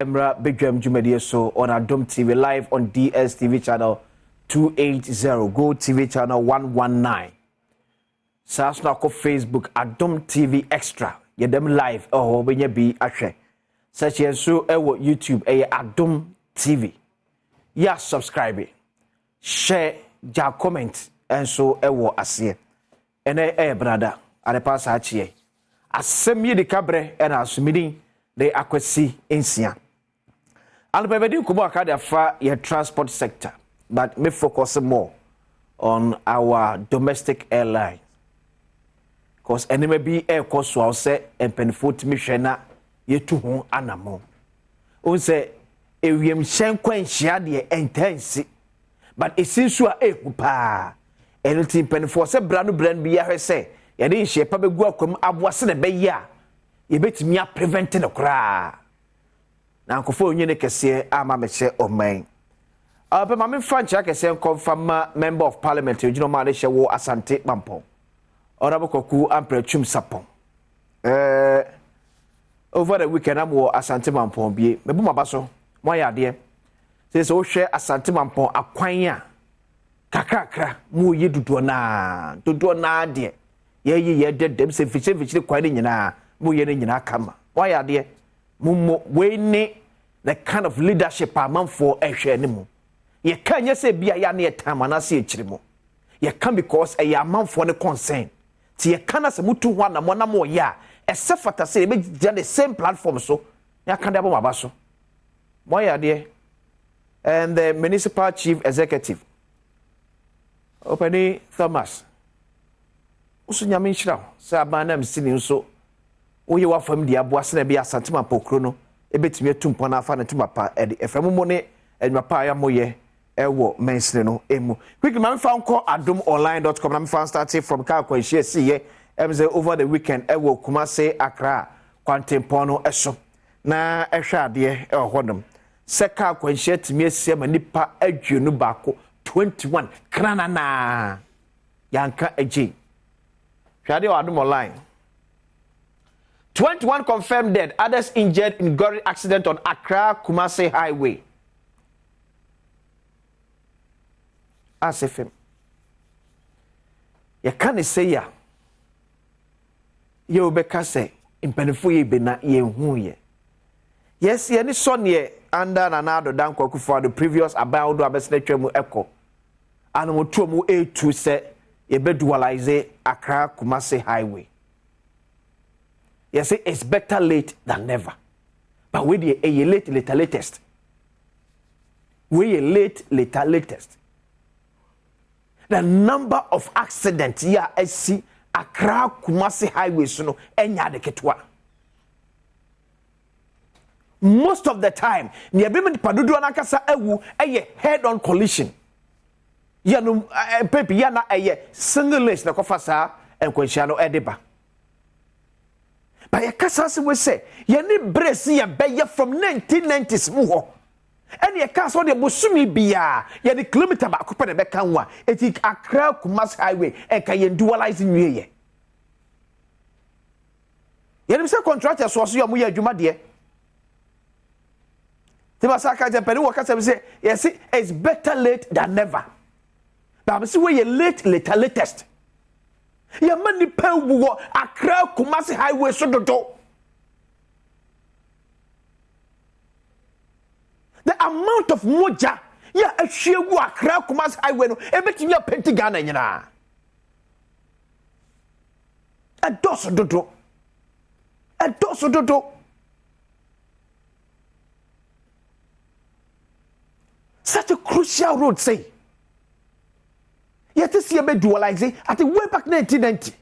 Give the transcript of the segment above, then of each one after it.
Emra Badwam Jumedi so on Adom TV live on DSTV channel 280, Go TV channel 119. Sasna ko Facebook Adom TV Extra. Yedem live benye bi ahwe. Search yenso ewo YouTube Adom TV. Ya subscribe. Share, ja comment and so ewo ase. Ene brother, adepa sa achie. Asem ye de kabre and asumidi de akwesi ensia. And bebedi kubo akade afa your transport sector, but me focus more on our domestic airline. Because enemy be air cost so say and penfoot mishena ye to hon anamo. O say ewiem hyen kwanhia de intense, but it seems you are pa. Anything penfo say brand bi ya say ye de hye pa begu akwam aboase na be ya ye betimi a prevent no kra. Na nkofo onye ne kese ama meche oman. Pe ma me francha kese confirm member of parliament ejino ma de hye wo Asante Mampong. Honorable Koku Amprechum Sapon. Over the weekend I'm wo Asante Mampong bie. Me bu mabaso. Mo ya de. Say so hwe Asante Mampong akwan a kakrakra mu ye dudo na de. Ye dem se fiche kwan nyina mu ye nyina kama. Mo ya de. Mummo we ne the kind of leadership amanfo ehwe ne mu. Ye kan ye se bia ya na ye time na se ekiri mu. Ye kan because e ya amanfo ne concern. Ti ye kan ase mutu ho na mo na mo ya e se fata se be the same platform so ya kan de aba so. Mo ya de. And the municipal chief executive Openi Thomas usu nyame nhyira se abana msini nso oye wa fam dia boase na bia Asante Mampong no ebetimi atumpo na afa na tumapa edi efrem mo ne edwapa ya moye ewo mensene no emu quickly man fa nko adomonline.com na me fa start from car kwanhie siye emze over the weekend ewo Kumase Accra Kwantempon no eso na ehwe ade hodom se car kwanhie timi asie manipa adwenu bako 21 kranana yanka eji hwade Adom online 21 confirmed dead, others injured in gory accident on Accra Kumase Highway. Asem. You can't say ya. You be say impenfo ye be na ye hu ye. Yes, ye ni son ye under Nanado Dan Kwaku the previous about do abesnetwe mu echo. Anu mo tuo mu A2 say ye be dualize Accra Kumase Highway. You say it's better late than never. But we a latest. We a latest. The number of accidents here I see Accra Kumase Highway so enya de ketwa. Most of the time, ni abemi padudu anakasa ewu eye head on collision. Ya no pepe ya na eye single lane na kofa sa enkwanhia no edeba. But your we say, you need brace ya beya from 1990s mu ho. And your castle de busumi biya, ya the kilometer ba ko pe beka nwa. Eti Accra Kumase Highway e ka ye dualize nwie ye. You know say contractor so you mu ya adwuma de. Te ba saka je pedi wo kasa say, yes it's better late than never. But say we latest. Ya mani pewu Accra Kumase Highway so dodo. The amount of moja ya ehwegu Accra Kumase Highway no ebetimi apenti Ghana nyina. Adoso dodo. Such a crucial road say. Yet see a bit dualizing at the way back 1990.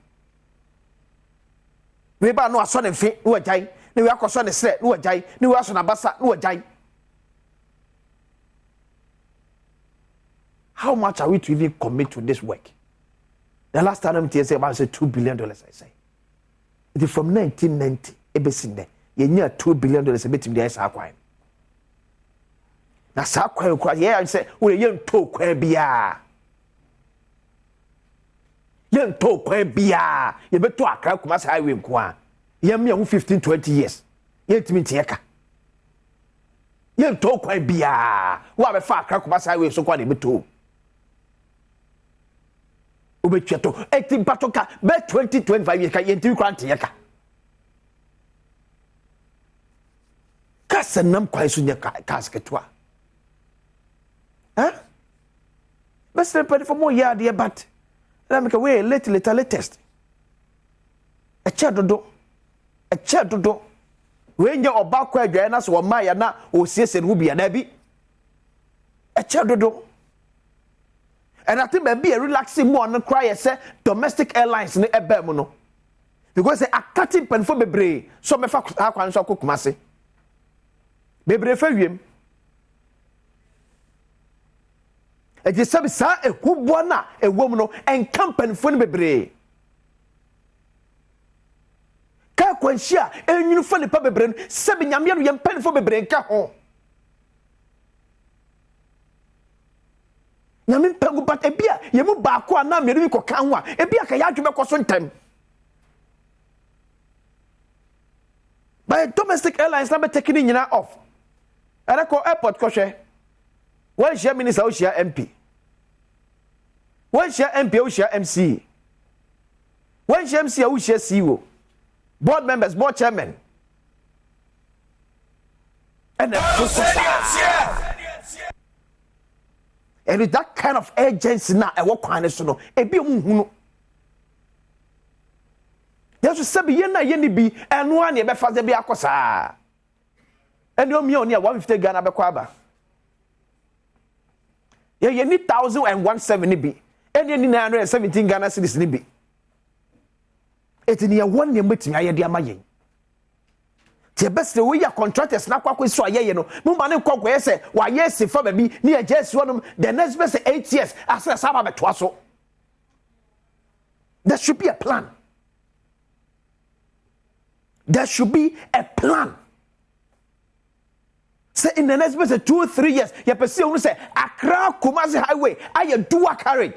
We ba no aso ne fe no ajai, ne we akoso ne sre no ajai, ne we aso na basa no ajai. How much are we to even commit to this work? The last time I say about $2 billion, I say. It is from 1990, ebesin there. You need $2 billion a bit in the Sakwan. Na Sakwan, yeah, I say, we young talk where be yen to kwan bia ye beto Accra Kumase Highway kwa ye me 15-20 years ye timi tieka Yen to kwan bia. Wa be fa Accra Kumasi highway so kwa de beto. Ubetwa to. Eti patoka be 2025 years ka yenti kwante yeka. Kasa nam kwa isu nya kasketwa. Huh? Best ready for more year dear but let me away latest. A chadodo. A chadodo. When you're about quite join or Maya na or sis and Ruby and Abby. A chadodo. And I think maybe a relaxing one and cry say domestic airlines in a bemono. Because a cutting pen for bebre, so me fa kwan so cook masse. Bebre fa wiem. E je sabi sa e hubo na e wom no en campaign fo ne bebre. Ka kwanhia enwunu fo ne pa bebre no sabi nyame no yem pen fo bebre nka ho. Nyame pengu bat e bia yemu ba ko na me bi ko kan ho a e bia ka ya adweme ko so ntem. By domestic airlines na be taking nyina off. Era ko airport ko hwe. One share minister, one share MP. One share MP, one share MC. One share MC, one share CEO. Board members, board chairman. And with that kind of agency now, I work on it so no. Ebi umuhunu. Yesu sabi yena yeni bi enwa ne be faze bi akosa. Eno mi oni 150 Ghana be kwaba. You need 1,017 be. And you need 917 Ghana cedis ni be. It in your 1 year meeting, I had my the best way your contractors na kwa so aye no. Mumba ne kwa say, why yes, if for be near just one the next best 8 years as a saba betwaso. There should be a plan. There should be a plan. Say in the next 2 or 3 years, you perceive say Accra Kumasi highway, I do a carry.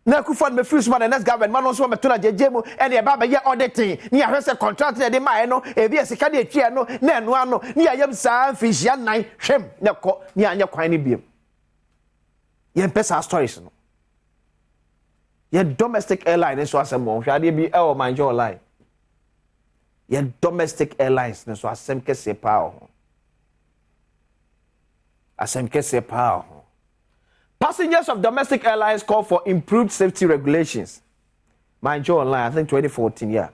Na kufa me first man the next government man also me tuna jejemu and the baba ye auditing ni a hwese contract de ma no e bi esika de atwa no na eno ano ni ayam saa fishia nan hwem ne ko ni anya kwan ne biem ye pesa stories no ye domestic airline so asem mo hwade bi e o manjo line ye domestic airlines so asem kese pa ho asem kese pa ho. Passengers of domestic airlines call for improved safety regulations. Mind you online, I think 2014, yeah.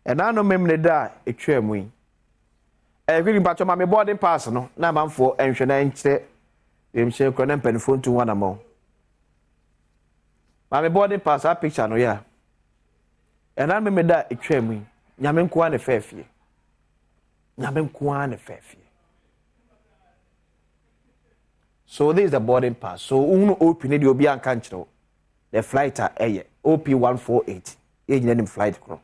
And I know me da a tram wing. Every batch my boarding pass, no, now I'm for insurance. I'm sure can pen phone to one among. My boarding pass, I picture, no, yeah. And I remember that a tram wing. Yamen kwan a fair fee. Yamen kwan a fair fee. So this is the boarding pass. So uno open it, you'll be unconscious. The flight are OP148. Agent flight crew.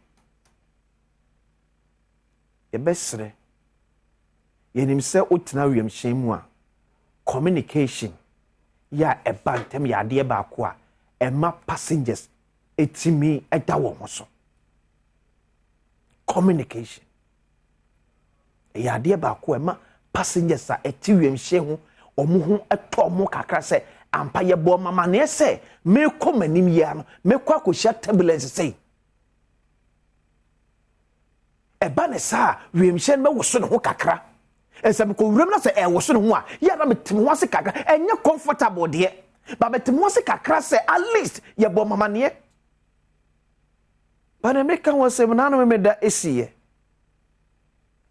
The best say. You himself utinarium shame communication. Ya a bantem ya dear bakwa. A map passengers. It's me a dawomoso. Communication. Ya dear bakwa ma passengers are a tirium shame. Omuhu eto mo kakra se ampa ye bo mama ne se me komanim ya no me kwa kohia turbulence sei e ba ne sa wiemhye me woso ne ho kakra esem ko wurem na se e woso ne ho a ya na metim ho se kakra enye comfortable de ba metim ho se kakra se at least ye bo mama ne ba ne me kan wo se na no me da esiye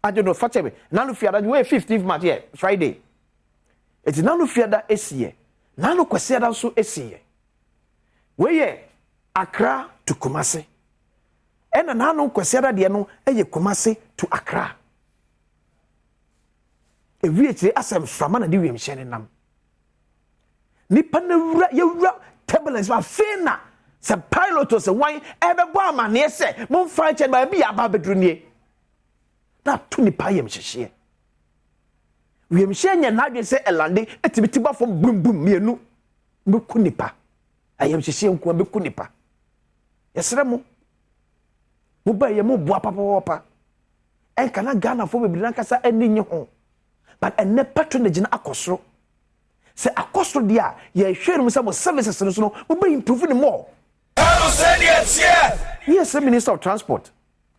I don't know fatebe na no fiada we 15th March here Friday. It's nano fiada esie. Nano kwasiada so esie. Weye Accra to Kumasi. Ena nano kwasiada de no eye Kumasi to Accra. E wiechire Asem frama na de wiemhye nam. Nipa na wura ye wura turbulence ma fena. Se pilot se wan ebebo amane se mon flight ba bi aba bedrunie. Na to nipa yemhyehye. We am sharing a night say a landing, a tibitiba from boom boom, me no Bukunipa. I am sharing Kubekunipa. Yes, Remo. Muba ye mo boa papa. En kana Ghana fo be blan kasa eni nye ho. But enne patronage na akosro. Se akosro dia ye hwere mu some services no so no muba improve ni more. Hello said Yes, Minister of Transport.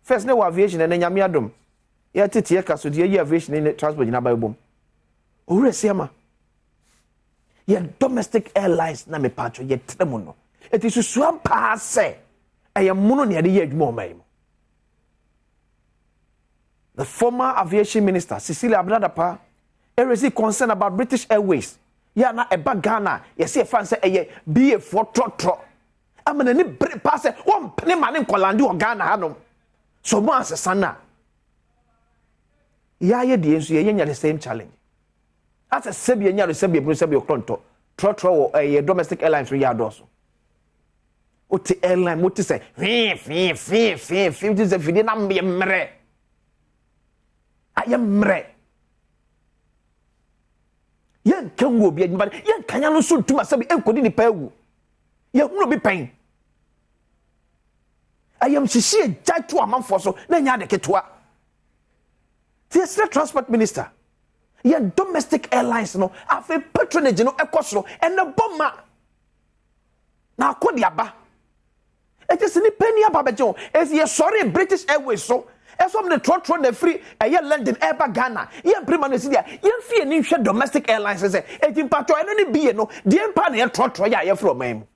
First no aviation and nyame Adom. Ye tete ye kaso de ye aviation in transport na ba bom. Owure siama. Ye domestic airlines na me patro ye tremo no. It is suam pa se. Eye muno ne ade ye adwuma o mai. The former aviation minister, Cecilia Abradapa, raised concern about British Airways. Ya na eba Ghana, ye see fan say eye BA4 trotro. Amana ni bre pass one penny man in Kolandi or Ghana hanom. So mo asesana. Ya ye di enso ye nya the same challenge. As a sebi nya the sebi bro sebi okronto. Trotro or domestic airlines we adoso. Oti airline moti say fi this a video na mre. Ayemre. Yen kan wo bi adwuma yen kanya no so ntuma sabi enkodi ni pawu. Ye hunu bi pen. Ayem hihie jatu amanfo so na nya de ketwa. The transport minister. Yen domestic airlines no afi patronage no ekosoro and the bomber. Na akodi aba. It is ni penny aba bejo. Is ye sorry British Airways so as from the trot the free a year London Air Ghana. Yen prima no sidia. Yen fee ni hwe domestic airlines say e tin patro eno ni bi no. The empa na trot ya ye from am.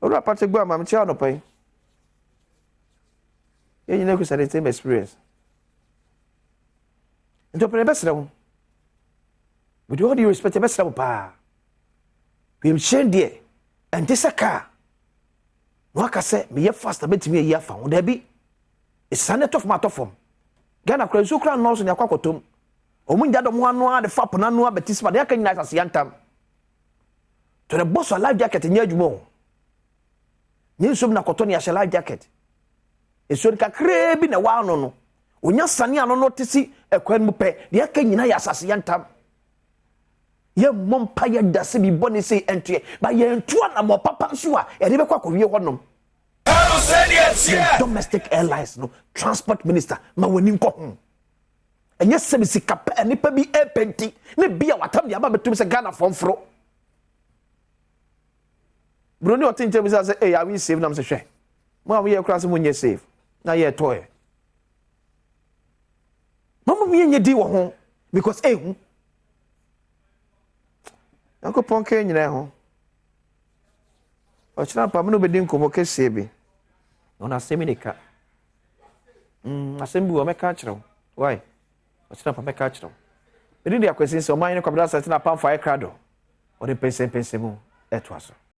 Ora parte gba mam chia no pai. You know the same experience. And to play best round. With all due respect, the best round pa. We am share there. And this a car. No aka say me ye fast bet me ye fa. There be. It's sanet of matter form. Ghana kra so kra no so ne akwakotom. Omun jado mo anu a de fa pona no abetisma de aka nyina asiantam. To the boss of life jacket nya adwuma. Nyin so na koto ne ya life jacket. Esori kakre bi na wa no onya sane ano no tesi ekwan mu pe de aka nyina ya asase yantam ye mompa ye dase bi boni sei entue ba ye entua na mo papa nso a ye de be kwa kowie honom. Hello said yes. Domestic airlines no transport minister ma woni nko ho enye sebisi kapa nipa bi epenti ne bia watam de aba betum se Ghana fonfro broni otinche bi say eh we save nam se hwe mo we ye kra se mo nye save na ye toy mama mi nye di wo ho because hu nko ponke nyina ho o chira pa me no bedi nkomo kese bi ona seminika asem bi wo meka kire why o chira pa meka kire bedi dia kwesi se o man ne kwabda sa na pam fa e krado o de pense mu eto aso